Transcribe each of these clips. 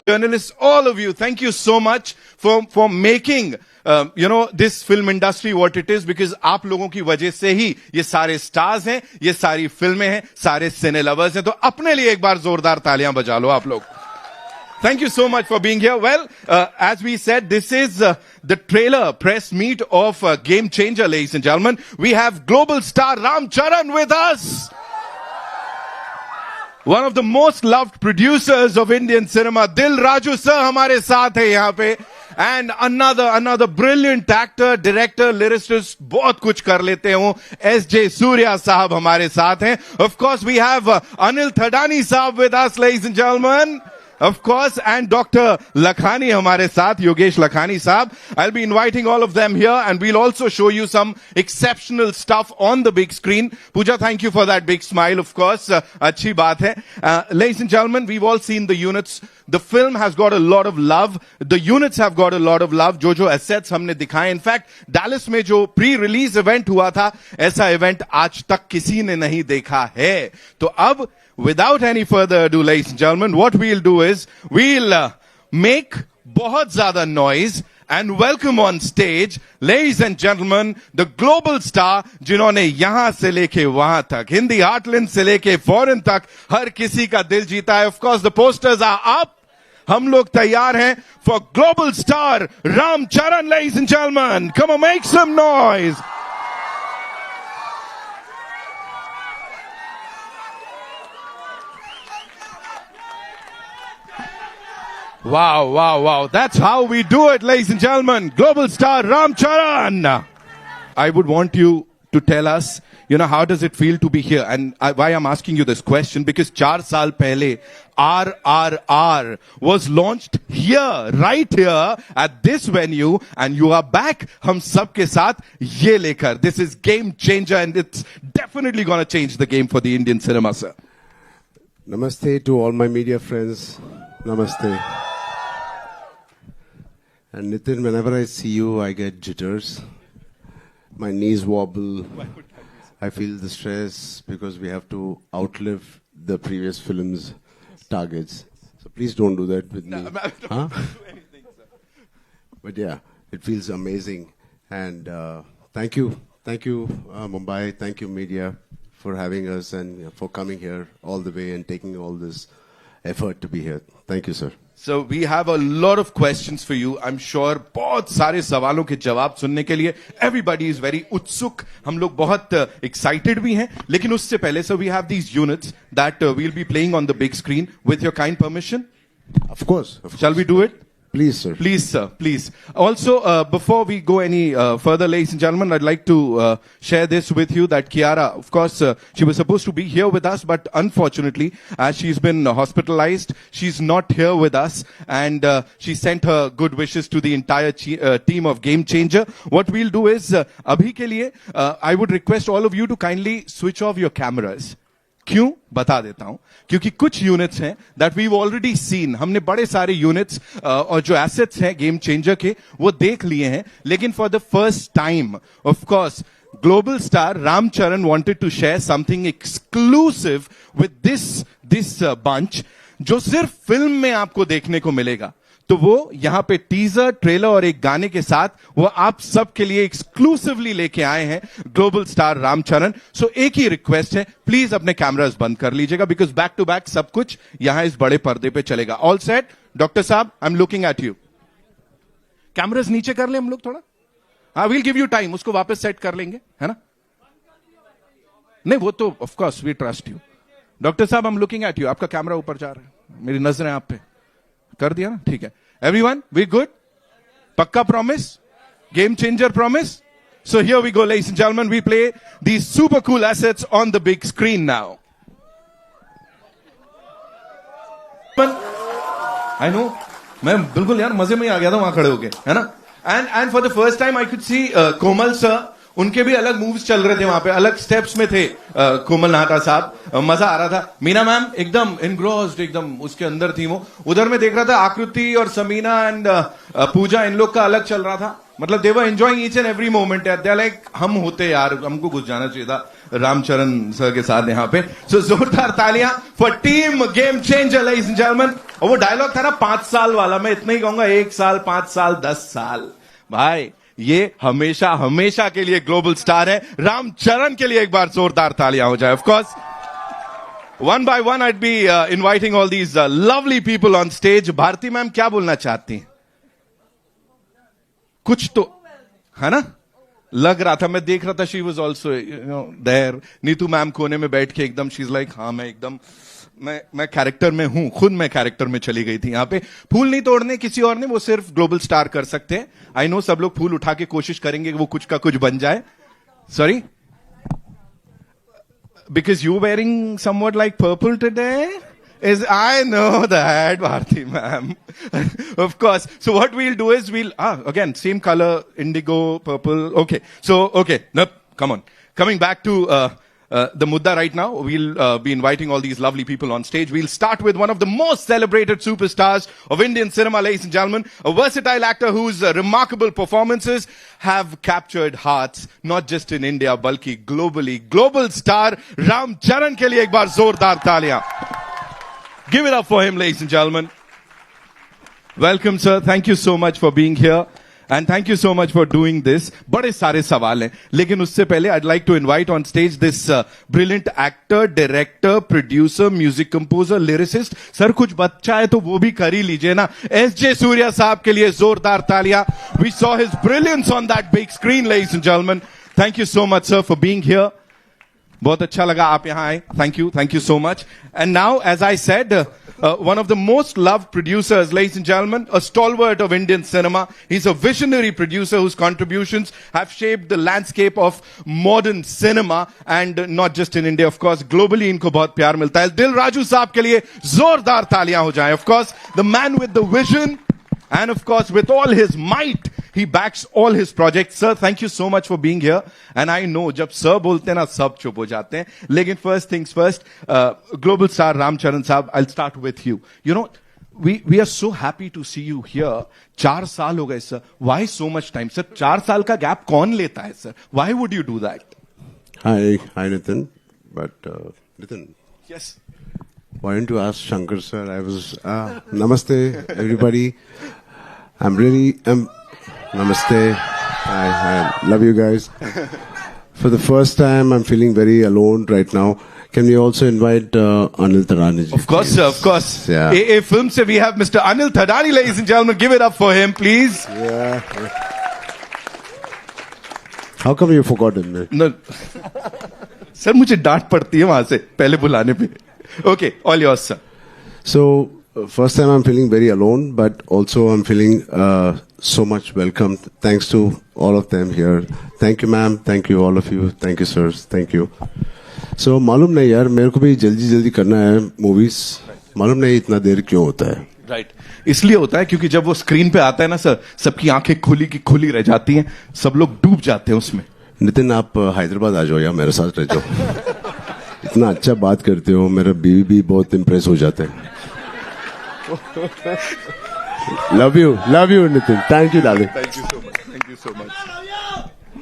journalists, all of you, thank you so much for making this film industry what it is, because आप लोगों की वजह से ही ये सारे स्टार्स हैं, ये सारी फिल्में हैं, सारे सिने लवर्स हैं. तो अपने लिए एक बार जोरदार तालियां बजा लो आप लोग. Thank you so much for being here. Well, as we said, this is the trailer press meet of Game Changer, ladies and gentlemen. We have global star Ram Charan with us. One of the most loved producers of Indian cinema, Dil Raju sir हमारे साथ है यहाँ पे. And another brilliant actor, director, lyricist, बहुत कुछ कर लेते हो. S.J. Surya साहब हमारे साथ हैं. Of course, we have Anil Thadani साहब with us, ladies and gentlemen. Of course, and Dr. Lakhani हमारे साथ, Yogesh Lakhani साहब. I'll be inviting all of them here, and we'll also show you some exceptional stuff on the big screen. Pooja, thank you for that big smile, of course. अच्छी बात है. Ladies and gentlemen, we've all seen the units. The film has got a lot of love. The units have got a lot of love. जो assets हमने दिखाए. In fact, Dallas में जो pre-release event हुआ था, ऐसा event आज तक किसी ने नहीं देखा है. तो अब, without any further ado, ladies and gentlemen, what we'll do is, we'll make बहुत ज़्यादा noise and welcome on stage, ladies and gentlemen, the global star जिन्होंने यहाँ से लेके वहाँ तक, हिंदी heartland से लेके foreign तक, हर किसी का दिल जीता है. Of course, the posters are up. हम लोग तैयार हैं for global star Ram Charan, ladies and gentlemen. Come on, make some noise. Wow. That's how we do it, ladies and gentlemen. Global star Ram Charan. I would want you to tell us, how does it feel to be here? And why I'm asking you this question, because 4 saal pehle, RRR was launched here, right here, at this venue, and you are back, hum sab ke saath, ye lekar. This is Game Changer, and it's definitely going to change the game for the Indian cinema, sir. Namaste to all my media friends. Namaste. And Nitin, whenever I see you, I get jitters. My knees wobble. I feel the stress because we have to outlive the previous film's targets. So please don't do that with me. No, huh? Do anything, sir. But yeah, it feels amazing. And thank you. Thank you, Mumbai. Thank you, media, for having us and for coming here all the way and taking all this effort to be here. Thank you, sir. So we have a lot of questions for you. I'm sure बहुत सारे सवालों के जवाब सुनने के लिए everybody is very utsuk. हम लोग बहुत excited भी हैं. लेकिन उससे पहले, so we have these units that we'll be playing on the big screen with your kind permission. Of course. Shall we do it? Please, sir. Please, sir. Please. Also, before we go any further, ladies and gentlemen, I'd like to share this with you that Kiara, of course, she was supposed to be here with us, but unfortunately, as she's been hospitalized, she's not here with us. And she sent her good wishes to the entire team of Game Changer. What we'll do is, abhi ke liye, I would request all of you to kindly switch off your cameras. क्यों बता देता हूं, क्योंकि कुछ units हैं that we already seen. हमने बड़े सारे यूनिट्स और जो एसेट्स हैं गेम चेंजर के वो देख लिए हैं, लेकिन for the first time of course global star Ram Charan wanted to share something exclusive with this bunch जो सिर्फ फिल्म में आपको देखने को मिलेगा. तो वो यहां पे टीजर, ट्रेलर और एक गाने के साथ वो आप सब के लिए एक्सक्लूसिवली लेके आए हैं ग्लोबल स्टार राम चरण. सो एक ही रिक्वेस्ट है, प्लीज अपने कैमरास बंद कर लीजिएगा, बिकॉज बैक टू बैक सब कुछ यहां इस बड़े पर्दे पे चलेगा. All set? डॉक्टर साहब, I am looking at you. Cameras नीचे कर ले हम लोग थोड़ा. हाँ, वील गिव यू टाइम, उसको वापस सेट कर लेंगे, है ना? नहीं, वो तो of course we trust you. Doctor साहब, I am looking at you. आपका कैमरा ऊपर जा रहा है, मेरी नजरें आप पे. कर दिया ना? ठीक है. Everyone, we good? पक्का promise? Game changer promise? So here we go, ladies and gentlemen. We play these super cool assets on the big screen now. I know. मैं बिल्कुल यार मजे में आ गया था वहां खड़े होके, है ना? And for the first time I could see Komal sir उनके भी अलग मूव्स चल रहे थे वहां पे, अलग स्टेप्स में थे कोमल नाहटा साहब, मजा आ रहा था। मीना मैम एकदम इनग्रोस्ड, एकदम उसके अंदर थी वो। उधर में देख रहा था आकृति और समीना एंड पूजा, इन लोग का अलग चल रहा था। मतलब they were enjoying each and every moment. They are like हम होते यार, हमको घुस जाना चाहिए था रामचरण सर के साथ यहाँ पे। सो जोरदार तालियां for team game changer ladies and gentleman. और वो डायलॉग था ना 5 साल वाला, मैं इतना ही कहूंगा, 1 साल, 5 साल, 10 साल। भाई ये हमेशा हमेशा के लिए ग्लोबल स्टार है। रामचरण के लिए एक बार जोरदार तालियां हो जाए। Of course one by one I'd be inviting all these lovely people on stage. Bharti ma'am क्या बोलना चाहती हैं? कुछ तो है ना, लग रहा था, मैं देख रहा था, she was also there. Neetu ma'am कोने में बैठ के एकदम शी इज लाइक हाँ मैं एकदम मैं कैरेक्टर में हूं, खुद मैं कैरेक्टर में चली गई थी। यहां पे फूल नहीं तोड़ने किसी और ने, वो सिर्फ ग्लोबल स्टार कर सकते हैं। आई नो सब लोग फूल उठा के कोशिश करेंगे कि वो कुछ का कुछ बन जाए। Sorry, because you wearing somewhat like purple today? I know that, Bharti ma'am. Of course. So what we'll do is again, same color, indigo, purple. Okay. So, okay. Nope. Come on. Coming back to, the mudda right now, we'll be inviting all these lovely people on stage. We'll start with one of the most celebrated superstars of Indian cinema, ladies and gentlemen, a versatile actor whose remarkable performances have captured hearts, not just in India, balki globally. Global star Ram Charan ke liye ek baar zordar taaliyan. Give it up for him, ladies and gentlemen. Welcome, sir. Thank you so much for being here. And thank you so much for doing this. बड़े सारे सवाल हैं, लेकिन उससे पहले I'd like to invite on stage this brilliant actor, director, producer, music composer, lyricist. Sir कुछ बच्चा है तो वो भी कर ही लीजिए ना। S.J. सूर्या साहब के लिए जोरदार तालियां। We saw his brilliance on that big screen, ladies and gentlemen. Thank you so much, sir, for being here. बहुत अच्छा लगा आप यहाँ आए. Thank you so much. And now, as I said, one of the most loved producers, ladies and gentlemen, a stalwart of Indian cinema. He's a visionary producer whose contributions have shaped the landscape of modern cinema, and not just in India, of course, globally इनको बहुत प्यार मिलता है. दिल राजू साहब के लिए जोरदार तालियां हो जाएं. Of course, the man with the vision, and of course, with all his might, he backs all his projects. Sir, thank you so much for being here. And I know, जब sir बोलते हैं ना, सब चुप हो जाते हैं. लेकिन first things first, global star Ram Charan साहब, I'll start with you. You know, we are so happy to see you here. 4 साल हो गए, sir. Why so much time, sir? 4 साल का gap कौन लेता है, sir? Why would you do that? Hi, Nitin. But Nitin. Yes. Why didn't you ask Shankar sir? I was Namaste, everybody. Namaste. I love you guys. For the first time, I'm feeling very alone right now. Can we also invite Anil Tadani? Of course, sir, of course. Yeah. AA Film se we have Mr. Anil Tadani, ladies and gentlemen. Give it up for him, please. Yeah. How come you forgot him? Man? No. Sir, मुझे डांट पड़ती है वहां से पहले बुलाने पे. Okay, all yours, sir. So, first time I'm feeling very alone, but also I'm feeling so much welcome. Thanks to all of them here. Thank you, ma'am. Thank you, all of you. Thank you, sirs. Thank you. So, मालूम नहीं यार, मेरे को भी जल्दी करना है movies. मालूम नहीं इतना देर क्यों होता है. राइट इसलिए होता है क्योंकि जब वो स्क्रीन पे आता है ना सर, सबकी आंखें खुली की खुली रह जाती हैं, सब लोग डूब जाते हैं उसमें. नितिन, आप हैदराबाद आ जाओ या मेरे साथ रह जाओ. इतना अच्छा बात करते हो, मेरा बीवी भी बहुत इम्प्रेस हो जाते हैं. Love you Nitin. Thank you darling. Thank you so much.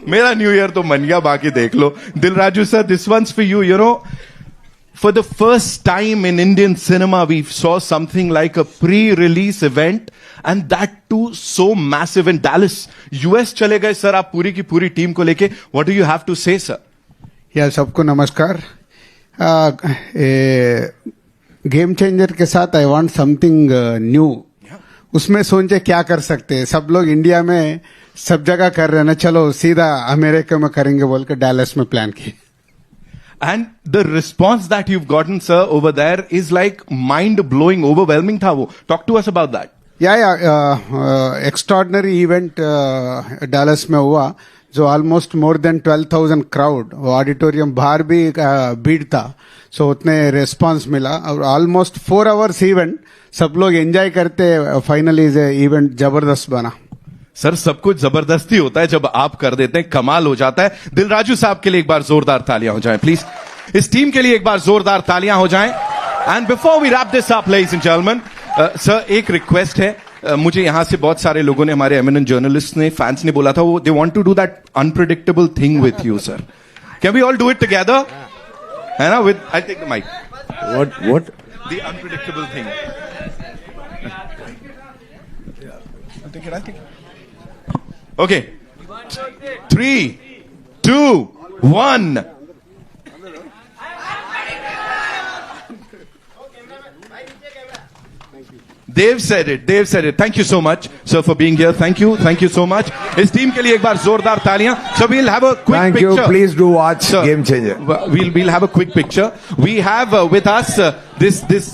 मेरा न्यू ईयर तो मन गया, बाकी देख लो. दिल Raju sir, this one's for you. You know, for the first time in Indian cinema, we saw something like a pre-release event, and that too so massive in Dallas. US चले गए sir आप पूरी की पूरी टीम को लेके. What do you have to say, sir? या सबको नमस्कार. गेम चेंजर के साथ आई वांट समथिंग न्यू. उसमें सोचे क्या कर सकते हैं. सब लोग इंडिया में सब जगह कर रहे हैं ना, चलो सीधा अमेरिका में करेंगे बोल के डैलस में प्लान किए. And the response that you've gotten, sir, over there is like mind-blowing, overwhelming था वो. Talk to us about that. Extraordinary event Dallas में हुआ, जो almost more than 12,000 crowd, auditorium बाहर भी भीड़ था. सो उतने रेस्पॉन्स मिला और ऑलमोस्ट 4 hours इवेंट. सब लोग एंजॉय करते. फाइनली इवेंट जबरदस्त बना. सर सब कुछ जबरदस्ती होता है जब आप कर देते हैं, कमाल हो जाता है। दिलराजू साहब के लिए एक बार जोरदार तालियां हो जाएं प्लीज। इस टीम के लिए एक बार जोरदार तालियां हो जाएं। And before we wrap this up ladies and gentleman, sir एक रिक्वेस्ट है, मुझे यहां से बहुत सारे लोगों ने, हमारे एमिनेंट जर्नलिस्ट ने, फैंस ने बोला था वो they want to do that unpredictable thing with you sir. Can we all do it together? है ना? With I take the mic. What? The unpredictable thing. Okay. 3, 2, 1. They've said it. They've said it. Thank you so much, sir, for being here. Thank you. Thank you so much. इस team के लिए एक बार जोरदार तालियां. So we'll have a quick Thank picture. you. Please do watch Sir, Game Changer. We'll have a quick picture. We have with us this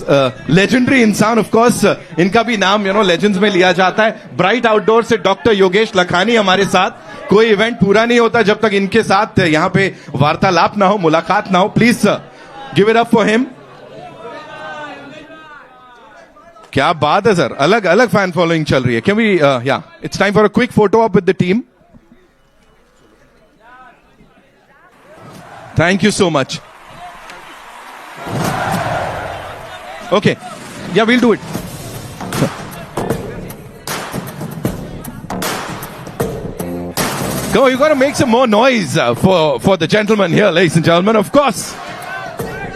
legendary इंसान, of course. इनका भी नाम legends में लिया जाता है. Bright Outdoor से डॉक्टर योगेश लखानी हमारे साथ. कोई इवेंट पूरा नहीं होता जब तक इनके साथ यहाँ पे वार्तालाप ना हो, मुलाकात ना हो. Please sir, give it up for him. क्या बात है सर, अलग अलग फैन फॉलोइंग चल रही है. Can we yeah it's time for a quick photo op with the team. Thank you so much. Okay, yeah we'll do it. Come on, you got to make some more noise for the gentleman here, ladies and gentlemen. Of course,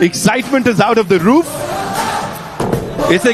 excitement is out of the roof. It's a